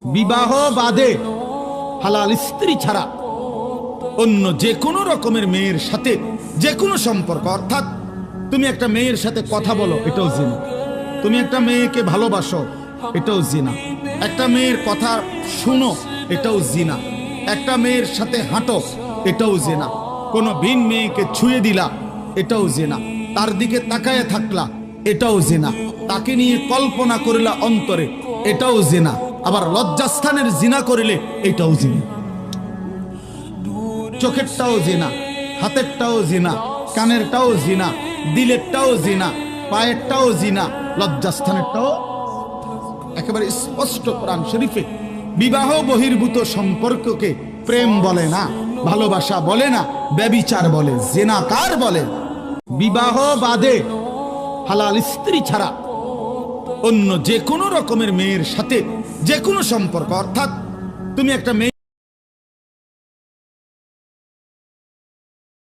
বিবাহ বাদে হালাল স্ত্রী ছাড়া অন্য যে কোনো রকমের মেয়ের সাথে যে কোনো সম্পর্ক, অর্থাৎ তুমি একটা মেয়ের সাথে কথা বলো, এটাও জিনা। তুমি একটা মেয়েকে ভালোবাসো, এটাও জিনা। একটা মেয়ের কথা শুনো, এটাও জিনা। একটা মেয়ের সাথে হাঁটো, এটাও জিনা। কোনো ভিন মেয়েকে ছুঁয়ে দিলা, এটাও জিনা। তার দিকে তাকায় থাকলা, এটাও জিনা। তাকে নিয়ে কল্পনা করিলা অন্তরে, এটাও জিনা। আবার লজ্জাস্থানের জিনা করিলে এটাও জিনা। চোখেরটাও জিনা, হাতেরটাও জিনা, কানেরটাও জিনা, দিলেরটাও জিনা, পায়েরটাও জিনা, লজ্জাস্থানেরটাও। একেবারে স্পষ্ট কোরআন শরীফে বিবাহ বহির্ভূত সম্পর্ককে প্রেম বলে না, ভালোবাসা বলে না, ব্যভিচার বলে, জিনাকার বলে। বিবাহ বাদে হালাল স্ত্রী ছাড়া অন্য যে কোনো রকমের মেয়ের সাথে যে কোনো সম্পর্ক, অর্থাৎ তুমি একটা মেয়ে